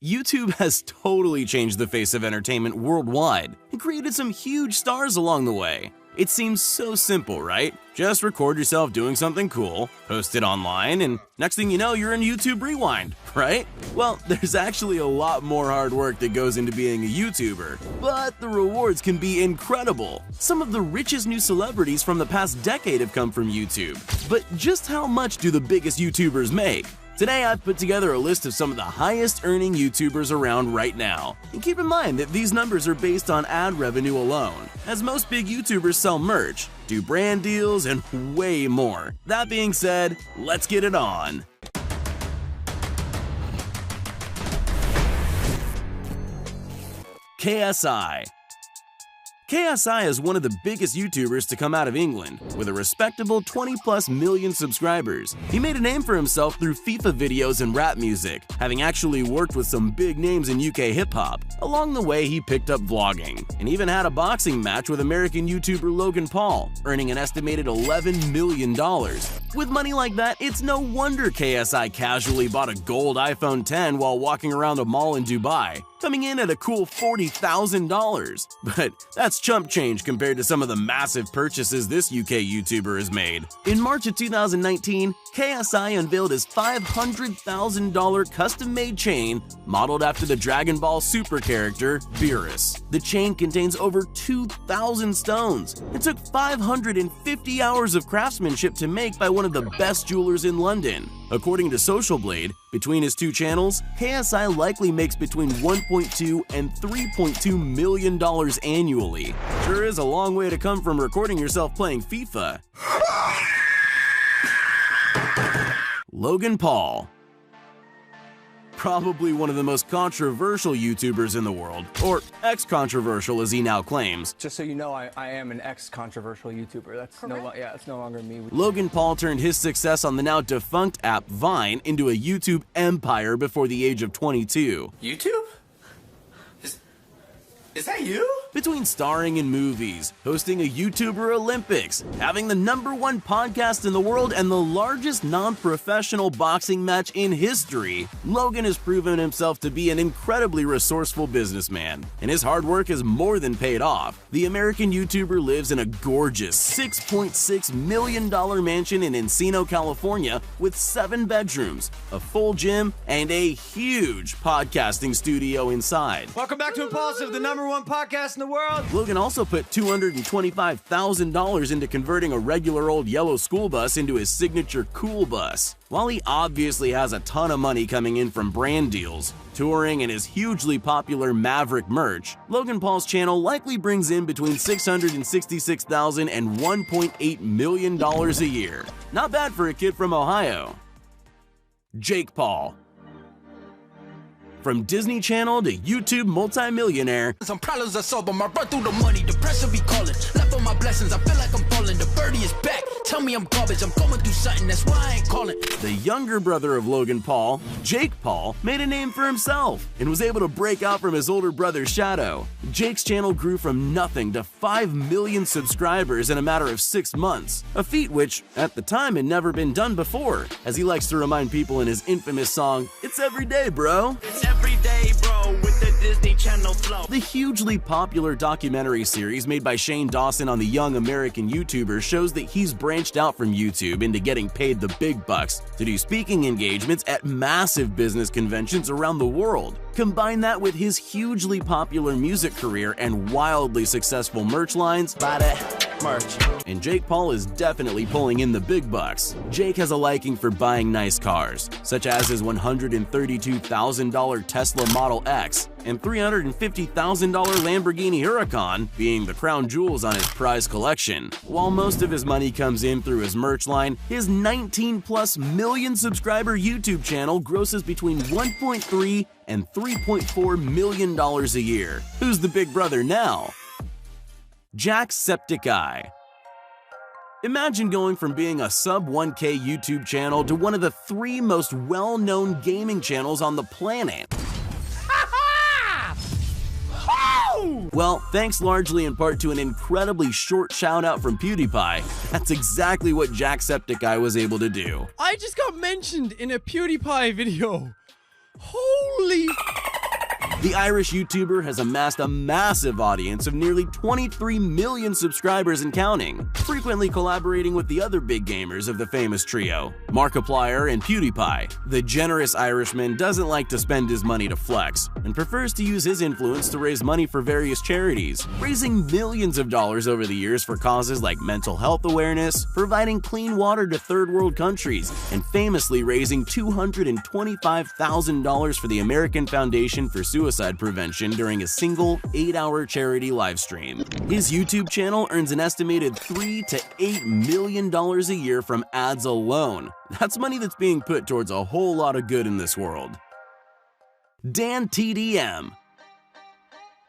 YouTube has totally changed the face of entertainment worldwide and created some huge stars along the way. It seems so simple, right? Just record yourself doing something cool, post it online, and next thing you know, you're in YouTube Rewind, right? Well, there's actually a lot more hard work that goes into being a YouTuber, but the rewards can be incredible. Some of the richest new celebrities from the past decade have come from YouTube. But just how much do the biggest YouTubers make? Today I've put together a list of some of the highest earning YouTubers around right now. And keep in mind that these numbers are based on ad revenue alone, as most big YouTubers sell merch, do brand deals, and way more. That being said, let's get it on. KSI. KSI is one of the biggest YouTubers to come out of England, with a respectable 20+ million subscribers. He made a name for himself through FIFA videos and rap music, having actually worked with some big names in UK hip-hop. Along the way, he picked up vlogging, and even had a boxing match with American YouTuber Logan Paul, earning an estimated $11 million. With money like that, it's no wonder KSI casually bought a gold iPhone X while walking around a mall in Dubai, coming in at a cool $40,000. But that's chump change compared to some of the massive purchases this UK YouTuber has made. In March of 2019, KSI unveiled his $500,000 custom-made chain modeled after the Dragon Ball Super character, Beerus. The chain contains over 2,000 stones. It took 550 hours of craftsmanship to make by one of the best jewelers in London. According to Social Blade, between his two channels, KSI likely makes between $1.2 and $3.2 million annually. Sure is a long way to come from recording yourself playing FIFA. Logan Paul. Probably one of the most controversial YouTubers in the world, or ex-controversial as he now claims. Just so you know, I am an ex-controversial YouTuber. That's no longer me. Logan Paul turned his success on the now defunct app Vine into a YouTube empire before the age of 22. YouTube? Is that you? Between starring in movies, hosting a YouTuber Olympics, having the #1 podcast in the world, and the largest non-professional boxing match in history, Logan has proven himself to be an incredibly resourceful businessman, and his hard work has more than paid off. The American YouTuber lives in a gorgeous $6.6 million mansion in Encino, California, with 7 bedrooms, a full gym, and a huge podcasting studio inside. Welcome back to Impulsive, the #1 podcast in the world. Logan also put $225,000 into converting a regular old yellow school bus into his signature cool bus. While he obviously has a ton of money coming in from brand deals, touring, and his hugely popular Maverick merch, Logan Paul's channel likely brings in between $666,000 and $1.8 million a year. Not bad for a kid from Ohio. Jake Paul. From Disney Channel to YouTube multimillionaire, some problems I solve, but I run through the money, the pressure be calling. Left on my blessings, I feel like I'm falling. The birdie is back, tell me I'm garbage, I'm going through something, that's why I ain't calling. The younger brother of Logan Paul, Jake Paul, made a name for himself and was able to break out from his older brother's shadow. Jake's channel grew from nothing to 5 million subscribers in a matter of 6 months, a feat which, at the time, had never been done before, as he likes to remind people in his infamous song, "It's every day, bro." Every day, bro, with the Disney Channel flow. The hugely popular documentary series made by Shane Dawson on the young American YouTuber shows that he's branched out from YouTube into getting paid the big bucks to do speaking engagements at massive business conventions around the world. Combine that with his hugely popular music career and wildly successful merch lines, buy that merch, and Jake Paul is definitely pulling in the big bucks. Jake has a liking for buying nice cars, such as his $132,000 Tesla Model X and $350,000 Lamborghini Huracan being the crown jewels on his prize collection. While most of his money comes in through his merch line, his 19+ million subscriber YouTube channel grosses between $1.3 and $3.4 million a year. Who's the big brother now? Jacksepticeye. Imagine going from being a sub-1K YouTube channel to one of the 3 most well-known gaming channels on the planet. Well, thanks largely in part to an incredibly short shout-out from PewDiePie, that's exactly what Jacksepticeye was able to do. I just got mentioned in a PewDiePie video. Holy The Irish YouTuber has amassed a massive audience of nearly 23 million subscribers and counting, frequently collaborating with the other big gamers of the famous trio, Markiplier and PewDiePie. The generous Irishman doesn't like to spend his money to flex, and prefers to use his influence to raise money for various charities, raising millions of dollars over the years for causes like mental health awareness, providing clean water to third world countries, and famously raising $225,000 for the American Foundation for Suicide Prevention during a single 8-hour charity livestream. His YouTube channel earns an estimated $3 to $8 million a year from ads alone. That's money that's being put towards a whole lot of good in this world. Dan TDM.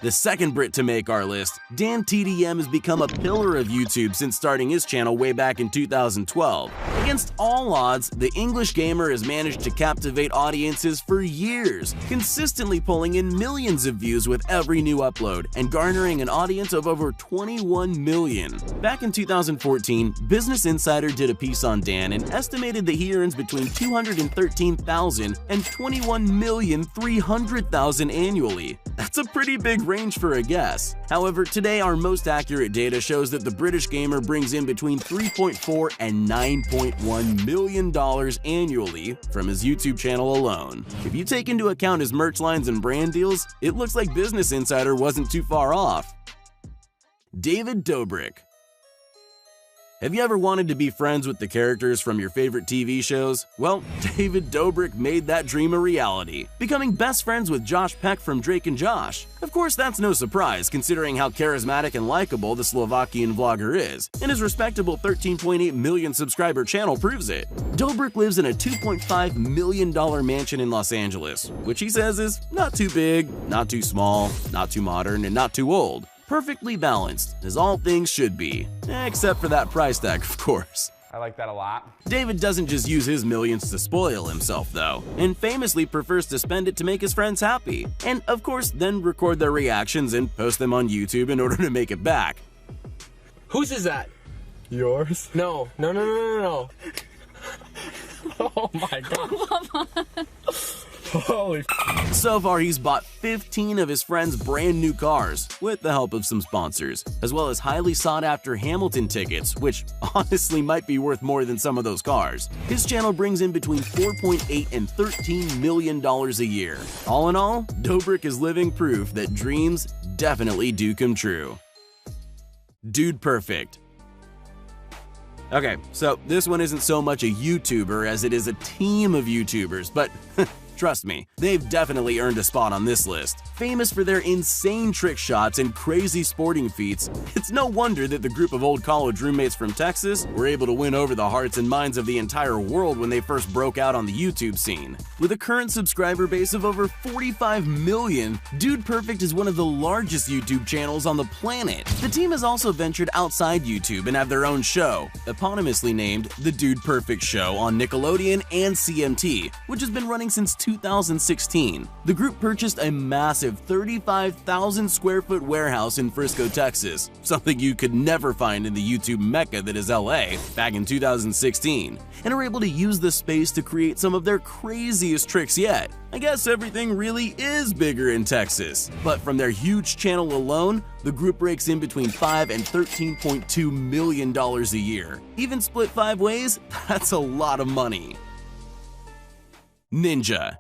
The second Brit to make our list, Dan TDM has become a pillar of YouTube since starting his channel way back in 2012. Against all odds, the English gamer has managed to captivate audiences for years, consistently pulling in millions of views with every new upload and garnering an audience of over 21 million. Back in 2014, Business Insider did a piece on Dan and estimated that he earns between $213,000 and $21,300,000 annually. That's a pretty big range for a guess. However, today our most accurate data shows that the British gamer brings in between $3.4 and $9.1 million annually from his YouTube channel alone. If you take into account his merch lines and brand deals, it looks like Business Insider wasn't too far off. David Dobrik. Have you ever wanted to be friends with the characters from your favorite TV shows? Well, David Dobrik made that dream a reality, becoming best friends with Josh Peck from Drake and Josh. Of course, that's no surprise considering how charismatic and likable the Slovakian vlogger is, and his respectable 13.8 million subscriber channel proves it. Dobrik lives in a $2.5 million mansion in Los Angeles, which he says is not too big, not too small, not too modern, and not too old. Perfectly balanced, as all things should be. Except for that price tag, of course. I like that a lot. David doesn't just use his millions to spoil himself, though, and famously prefers to spend it to make his friends happy. And, of course, then record their reactions and post them on YouTube in order to make it back. Whose is that? Yours? No. Oh my god. Holy So far, he's bought 15 of his friends' brand new cars, with the help of some sponsors, as well as highly sought-after Hamilton tickets, which honestly might be worth more than some of those cars. His channel brings in between $4.8 and $13 million a year. All in all, Dobrik is living proof that dreams definitely do come true. Dude Perfect. Okay, so this one isn't so much a YouTuber as it is a team of YouTubers, but trust me, they've definitely earned a spot on this list. Famous for their insane trick shots and crazy sporting feats, it's no wonder that the group of old college roommates from Texas were able to win over the hearts and minds of the entire world when they first broke out on the YouTube scene. With a current subscriber base of over 45 million, Dude Perfect is one of the largest YouTube channels on the planet. The team has also ventured outside YouTube and have their own show, eponymously named The Dude Perfect Show on Nickelodeon and CMT, which has been running since 2016. The group purchased a massive 35,000 square foot warehouse in Frisco, Texas, something you could never find in the YouTube mecca that is LA, back in 2016, and are able to use the space to create some of their craziest tricks yet. I guess everything really is bigger in Texas. But from their huge channel alone, the group breaks in between $5 and $13.2 million a year. Even split 5 ways, that's a lot of money. Ninja.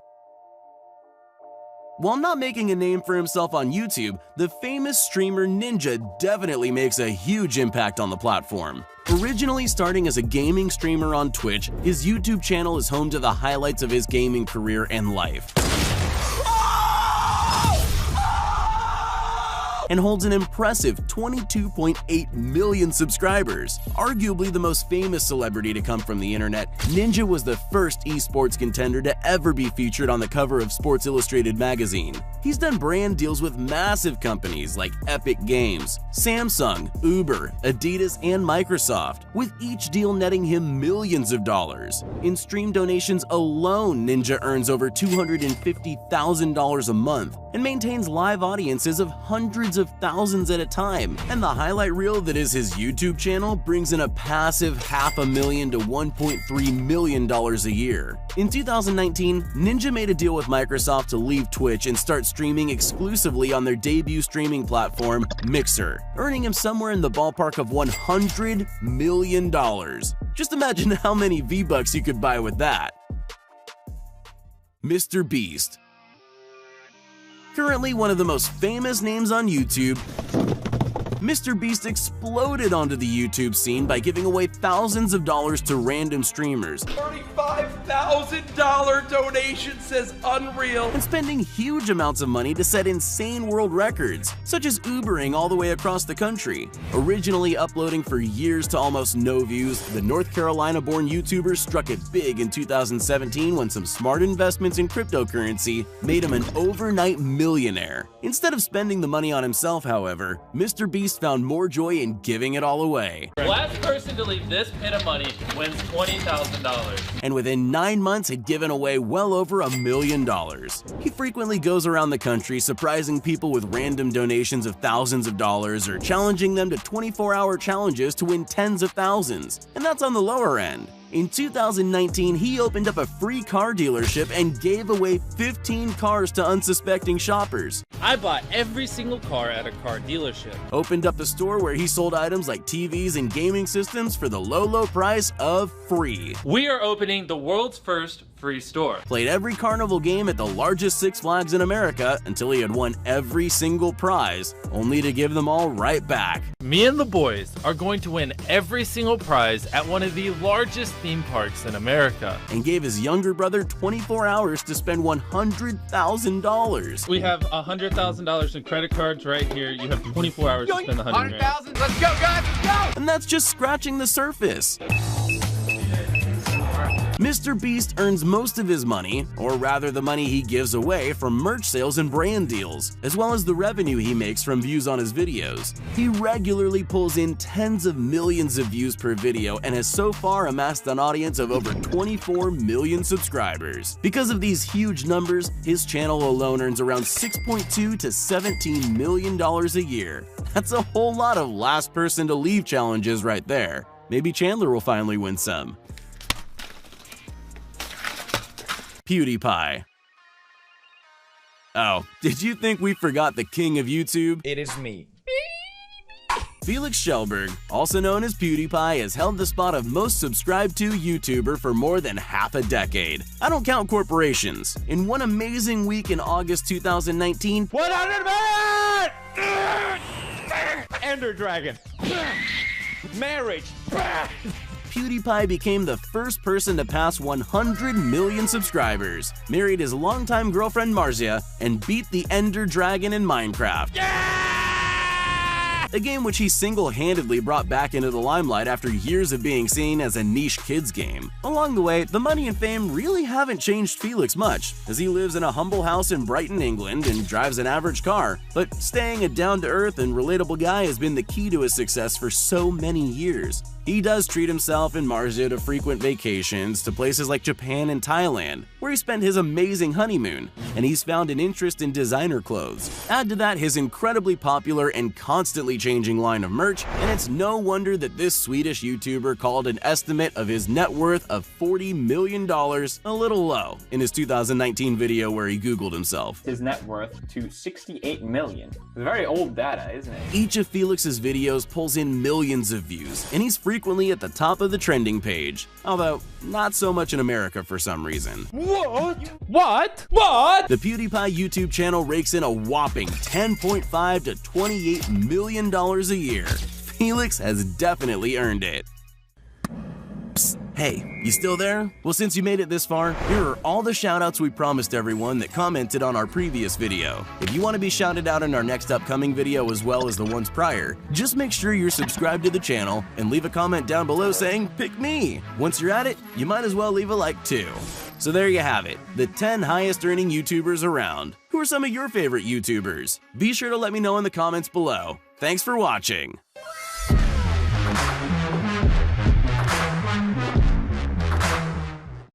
While not making a name for himself on YouTube, the famous streamer Ninja definitely makes a huge impact on the platform. Originally starting as a gaming streamer on Twitch, his YouTube channel is home to the highlights of his gaming career and life, and holds an impressive 22.8 million subscribers. Arguably the most famous celebrity to come from the internet, Ninja was the first esports contender to ever be featured on the cover of Sports Illustrated magazine. He's done brand deals with massive companies like Epic Games, Samsung, Uber, Adidas, and Microsoft, with each deal netting him millions of dollars. In stream donations alone, Ninja earns over $250,000 a month and maintains live audiences of hundreds of of thousands at a time, and the highlight reel that is his YouTube channel brings in a passive $500,000 to $1.3 million a year. In 2019, Ninja made a deal with Microsoft to leave Twitch and start streaming exclusively on their debut streaming platform, Mixer, earning him somewhere in the ballpark of $100 million. Just imagine how many V-Bucks you could buy with that. MrBeast. Currently one of the most famous names on YouTube, MrBeast exploded onto the YouTube scene by giving away thousands of dollars to random streamers. $35,000 donation says unreal. And spending huge amounts of money to set insane world records, such as Ubering all the way across the country. Originally uploading for years to almost no views, the North Carolina-born YouTuber struck it big in 2017 when some smart investments in cryptocurrency made him an overnight millionaire. Instead of spending the money on himself, however, MrBeast found more joy in giving it all away. The last person to leave this pit of money wins $20,000. And within 9 months had given away well over $1 million. He frequently goes around the country surprising people with random donations of thousands of dollars or challenging them to 24-hour challenges to win tens of thousands, and that's on the lower end. In 2019, he opened up a free car dealership and gave away 15 cars to unsuspecting shoppers. I bought every single car at a car dealership. Opened up a store where he sold items like TVs and gaming systems for the low price of free. We are opening the world's first free store. Played every carnival game at the largest Six Flags in America until he had won every single prize, only to give them all right back. Me and the boys are going to win every single prize at one of the largest theme parks in America. And gave his younger brother 24 hours to spend $100,000. We have $100,000 in credit cards right here. You have 24 hours to spend the $100,000. Let's go, guys, let's go! And that's just scratching the surface. MrBeast earns most of his money, or rather the money he gives away, from merch sales and brand deals, as well as the revenue he makes from views on his videos. He regularly pulls in tens of millions of views per video and has so far amassed an audience of over 24 million subscribers. Because of these huge numbers, his channel alone earns around $6.2 to $17 million a year. That's a whole lot of last person to leave challenges right there. Maybe Chandler will finally win some. PewDiePie. Oh, did you think we forgot the king of YouTube? It is me. Felix Schellberg, also known as PewDiePie, has held the spot of most subscribed to YouTuber for more than half a decade. I don't count corporations. In one amazing week in August 2019, 100 million! Ender Dragon. Marriage. PewDiePie became the first person to pass 100 million subscribers, married his longtime girlfriend Marzia, and beat the Ender Dragon in Minecraft. A game which he single-handedly brought back into the limelight after years of being seen as a niche kids game. Along the way, the money and fame really haven't changed Felix much, as he lives in a humble house in Brighton, England, and drives an average car. But staying a down-to-earth and relatable guy has been the key to his success for so many years. He does treat himself and Marzia to frequent vacations to places like Japan and Thailand, where he spent his amazing honeymoon, and he's found an interest in designer clothes. Add to that his incredibly popular and constantly changing line of merch, and it's no wonder that this Swedish YouTuber called an estimate of his net worth of $40 million a little low in his 2019 video where he Googled himself. His net worth to 68 million. Very old data, isn't it? Each of Felix's videos pulls in millions of views, and he's frequently at the top of the trending page, although not so much in America for some reason. What? The PewDiePie YouTube channel rakes in a whopping $10.5 to $28 million a year. Felix has definitely earned it. Psst, hey, you still there? Well, since you made it this far, here are all the shoutouts we promised everyone that commented on our previous video. If you want to be shouted out in our next upcoming video as well as the ones prior, just make sure you're subscribed to the channel and leave a comment down below saying, "Pick me." Once you're at it, you might as well leave a like too. So there you have it, the 10 highest earning YouTubers around. Who are some of your favorite YouTubers? Be sure to let me know in the comments below. Thanks for watching.